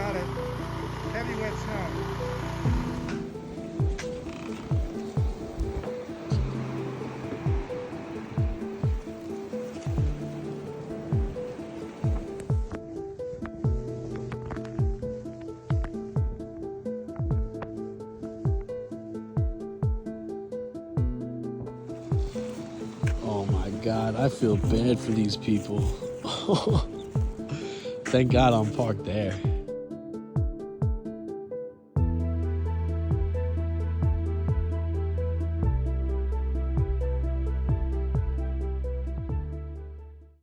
lot of heavy wet snow. Oh my God, I feel bad for these people. Thank God I'm parked there.